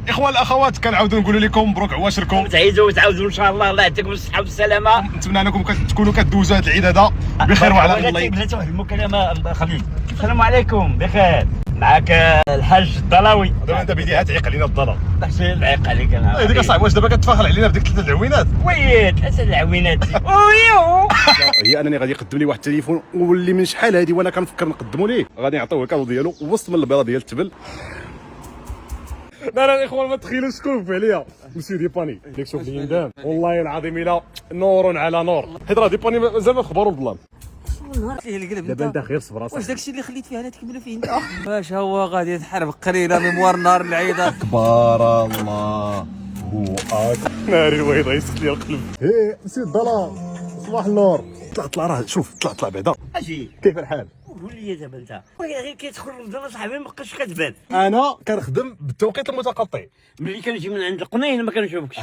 اخوان الاخوات كنعاودوا نقولوا لكم مبروك عواشركم، تعيدوا وتعاودوا ان شاء الله. الله يعطيكم الصحه والسلامه. نتمنى انكم تكونوا كدوزوا هذا العيد هذا بخير وعلى الله. بلاتي واحد المكالمه خليل. السلام عليكم، بخير. معك الحاج الضلاوي. دابا انت بديها تعيق علينا الضلال. داكشي اللي عيق عليك انا. هذيك اصاحبي واش دابا كتفاخر علينا بديك 3 العوينات؟ وي 3 العوينات. ويو هي انني غادي يقدم لي واحد التليفون واللي من شحال هادي وانا كنفكر نقدموا ليه، غادي نعطيوه الكادو ديالو وسط من البيضه ديال التبل. لا الاخوان ما تخيلوش شكون في عليا مسيو ديباني. ديك شوف لي ندام والله العظيم الا نور على نور، حيت راه ديباني مازال ما خبروا بالظلام. نهار ليه القلب دابا انت غير صبر واش داكشي اللي خليت فيه انا تكملوا فيه انت؟ باش هو غادي تحارب قليله ميموار نهار العيد. كبار الله هو اكبر. ناري الويضه يسكت لي القلب. ايه مسيو الضلال صباح النور. طلع راه شوف طلع بعدا. اجي كيف الحال؟ قول لي دابا انت غير كيدخل رمضان صاحبي ما بقاش كتبان. انا كنخدم بالتوقيت المتقطع، ملي كنجي من عند القنين ما كنشوفكش.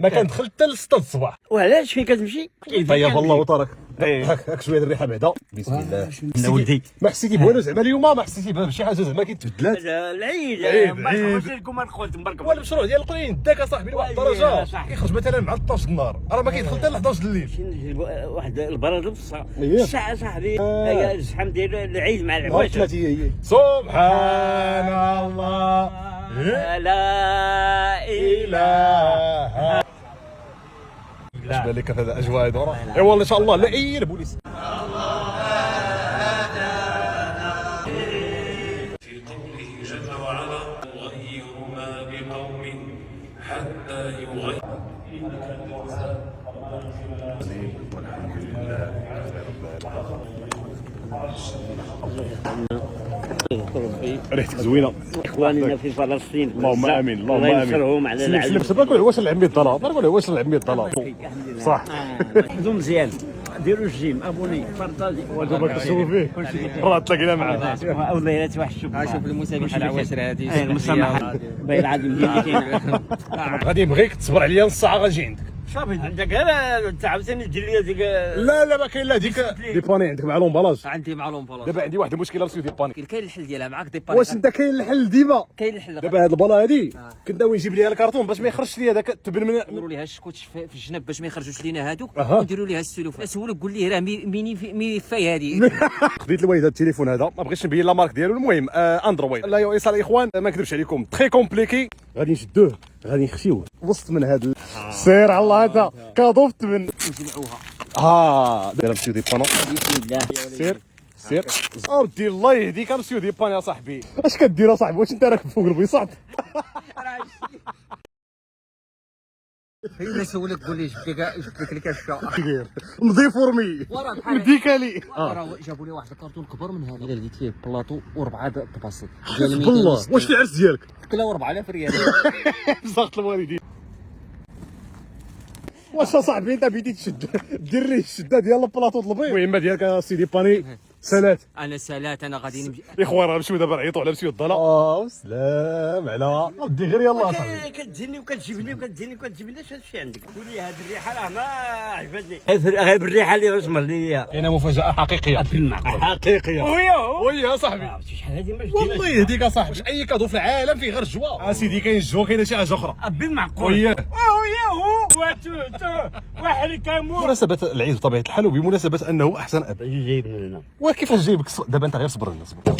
ما كندخل حتى ل 6 الصباح. وعلاش فين كتمشي؟ طيب الله وطرك. إيه. هاك شويه الريحه بعدا. بسم الله. لا ولدي ما حسيتي بوالو زعما اليوم، ما حسيتي بشي حاجه زعما كيتبدلات. العيد عيد. مبارك لكم الخوت مبارك. هو المشروع ديال القنين داك اصاحبي لواحد الدرجه كيخرج مثلا مع 12 النهار، راه ما كيدخل حتى ل 11 الليل. نجيب واحد البراد بصح أييه. الساعه صاحبي الزحام ديال العيد مع العواش. سبحان الله لا اله اش بان لك هذا الاجواء هذو؟ اي والله ان شاء الله لا اي البوليس. في قوله جل وعلا يغير ما بقوم حتى يغير. ريحتك زوينه. اخواننا في فلسطين اللهم امين اللهم الله امين. ينصرهم على سلم العدو. سلم باكل واش العمي الضلال، باكل واش العمي الضلال. صح. خذوا مزيان ديروا الجيم ابوني بارطاجي. ودابا كتشوفوا فيه راه تلاقينا معاه. والله لا توحشوا. شوف المسامحه العواشر هذه. المسامحه باين العظيم اللي كاين. غادي نبغيك تصبر عليا نص ساعه غنجي عندك. صافي عندك غير انت عاوتاني دير لي هذيك. لا ما كاين لا ديك ديباني عندك مع لومبالاج. عندي مع لومبالاج. دابا عندي واحد المشكله مسيو ديباني. كاين الحل ديالها معاك ديباري. واش انت كاين الحل ديما؟ كاين الحل. دابا هاد البلا هادي كنت ناوي نجيب ليها الكرتون باش ما يخرجش ليا داك التبن من نديروا ليها الشكوتش في الجنب باش ما يخرجوش لينا هادوك. أها. ونديروا ليها السلوف. سولك قول ليه راه ميني فاي هذه. خديت الوالد هذا التليفون هذا، ما بغيتش نبين لا مارك ديالو، المهم اندرويد. لا يو اس الاخوان ما نكذبش عليكم تري كومبليكي. غادي نشدوه غادي نخشيوه وسط من هذا سير على الله هذا كادو في التبن نجمعوها. داير مسيو ديبانو. بسم الله. سير اودي الله يهديك مسيو ديبانو يا صاحبي. اش كدير اصاحبي؟ واش انت راكب فوق البساط؟ الا سولك قول لي جبت لك الكشه. نضيف فورمي وراه بحال ميديكالي. راه جابوا لي واحد الكرتون كبر من هذا اللي لقيت فيه بلاطو وربعه طباسل بالله واش في العرس ديالك؟ كلا 4000 ريال. بزاقت الوالدين. واش اصاحبي انت بديت تشد دير ليه الشده ديال البلاطو طلبيه. المهمه ديالك سيدي باني سالات. انا سالات انا غادي نمشي. الاخوان راه نمشيو دابا نعيطوا على مسيو الضلال. سلام على ودي غير يلاه صاحبي. كتجيني وكتجيبني وكتجيني وكتجيبني اش هادشي عندك؟ قول لي هاد الريحه راه ما عجبتني. غير بالريحه اللي رسم لي كاينه مفاجاه حقيقيه حقيقيه. وي يا صاحبي شحال هادي ما والله يهديك يا صاحبي. اي كادو في العالم فيه غير الجوا. سيدي كاين الجوا كاينه شي حاجه اخرى. بالمعقول. وي واحد كامو. بمناسبة العيد بطبيعة الحال وبمناسبة أنه أحسن أب. جايب من هنا. وكيفاش جايبك دابا أنت غير صبر لنا صبر.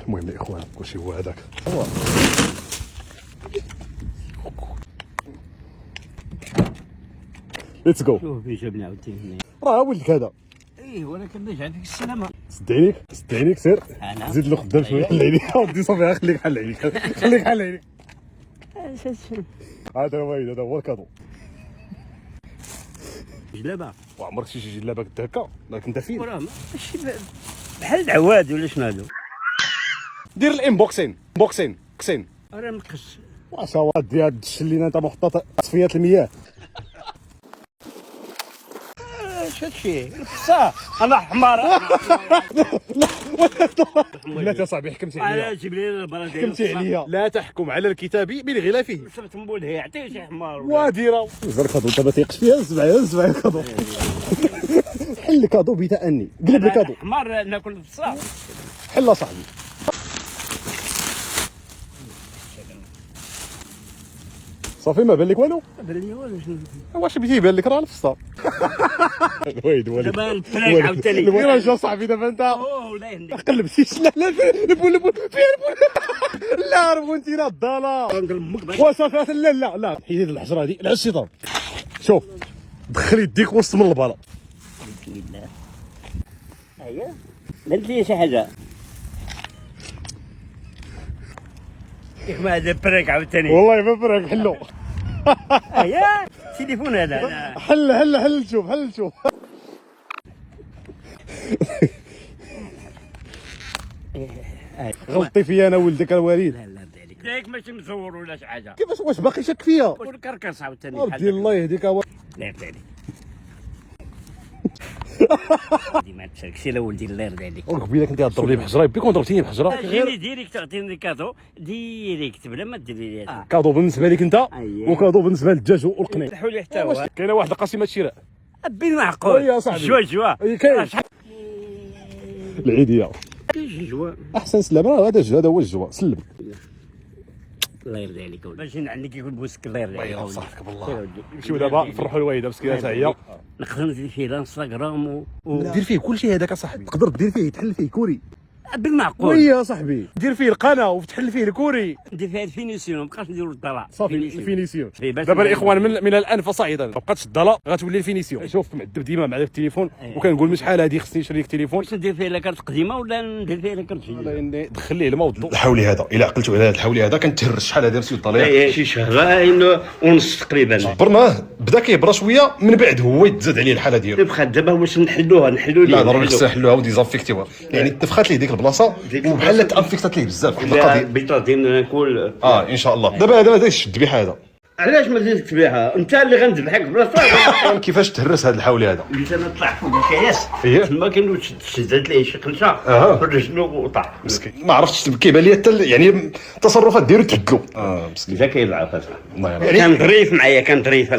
المهم الإخوان كلشي هو هذاك. ليتس جو. شوف فين جابني عاوتاني. راه ولدك هذا. ايه ولكن باش عندك السلامه. صدعينيك سير. أنا؟ زيد له خدام شويه. حل عينيك ودي صافي خليك حل عينيك خليك حل عينيك. هذا هو الكادو. جلابه. وعمرك شي جلابه قد هكا؟ راك انت فين؟ وراه ماشي بحال العواد ولا شنو هادو. دير الانبوكسين بوكسين كسين. راه مقص. واش هو ديال هاد الدش اللي انت محطه تصفيات المياه. اش هادشي؟ القصه انا حمار. لا يا صاحبي حكمتي عليا. جيب لي البراد. حكمتي عليا. لا تحكم على الكتاب بغلافه. صرت نقول هي عطيه شي حمار. واديره زر الكادو انت ما تيقش فيها. الزبع الكادو. حل الكادو بتأني. قلب الكادو. حمار ناكل القصه. حل صاحبي. صافي ما بان لك والو؟ بالي والو شنو واش بغيتي يبان لك راه الفسطاط. الوالد دابا الفراك عاوتاني. الوالد جا صاحبي دابا انت اوه لا يهنيك. قلب شي لا لا البول البول فين البول. لا ربونتينا الضاله. وصافي لا لا لا حيد الحجره هذه على الشيطان. شوف دخل يديك وسط من البلاط. بسم الله. هيا درت لي شي حاجه. ياك ما هذا بريك عاوتاني. والله ما فرق حلو. هيا التليفون هذا. حل شوف غلطي فيا انا ولدك الوالد. لا لا ذلك ذاك ماشي مزور ولا شي حاجه. كيفاش واش باقي شك فيا؟ والكركس عاوتاني. ودي الله يهديك. لا يرضي عليك. ما تشاركش لا ولدي الله يرضي عليك. قبيله كنت تضرب لي بحجره يبيك وضربتيني بحجره. جيني ديريكت تعطيني كادو ديريكت بلا ما ديري لي هذا. كادو بالنسبه لك انت أيه. وكادو بالنسبه للدجاج والقنين. تحوا لي حتى هو. كاينه واحد قسيمه شراء. بين معقول. يا صاحبي. جوا. اي كاين العيديه. جوا. احسن سلام راه هذا هو الجوا سلم. الله يرضي عليك ماشي عندك يقول بوسك الله يرضي عليك. صحتك بالله. نمشيو دابا نفرحوا الوالده مسكينه حتى هي. نقدر ندير فيه الانستغرام دير فيه كلشي هذاك اصاحبي. تقدر دير فيه تحل فيه كوري. بالمعقول. وي يا صاحبي دير فيه القناه وتحل فيه الكوري. ندير فيها الفينيسيون ما بقاش نديرو الضلع. صافي الفينيسيون. إيه، باش دابا الاخوان من الان فصاعدا ما بقاتش الضلا غتولي الفينيسيون. شوف معذب ديما مع التليفون وكنقول من شحال هذه خصني نشري لك تليفون. واش ندير فيه لا كارت قديمه ولا ندير فيه لا كارت جديده؟ دخل ليه الماء والضوء. الحولي هذا الا عقلتوا على هذا الحولي هذا كنتهرس شحال هذا مسيو الطليق. شي شهرين ونص تقريبا. برناه بدا كيبرا شويه من بعد هو يتزاد عليه الحاله ديالو. بقى دابا واش نحلوها نحلو ليه؟ لا ضروري خصنا نحلوها وديزانفيكتيوها يعني تفخات ليه ديك البلاصه وبحال تانفيكتات ليه بزاف واحد القضيه. بيطاطين نقول ان شاء الله. دابا شد بها هذا. علاش ما زيدت تبيعها؟ انت اللي غنذبحك بلاصه. كيفاش تهرس هذا الحولي هذا؟ قلت انا طلع فوق الكياس إيه. تما كاين شدت ليه شي قلشه في رجلو وطاح مسكين ما عرفتش كيبان لي يعني التصرفات ديالو تبدلوا. مسكين جا كيضعف الله يرحمه. يعني كان ظريف معايا كان ظريف.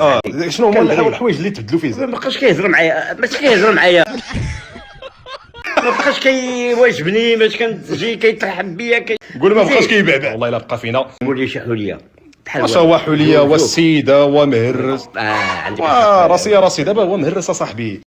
شنو هما الحوايج اللي تبدلوا فيه ما بقاش كيهضر معايا ماشي كيهضر معايا ما بقاش كيواجبني باش كنجي كيترحب بيا قول ما بقاش كيبعبع. والله الا بقى فينا مولي شي حليه بحال واش هو حليه والسيده ومهرس. عندك راسي دابا هو مهرس صاحبي.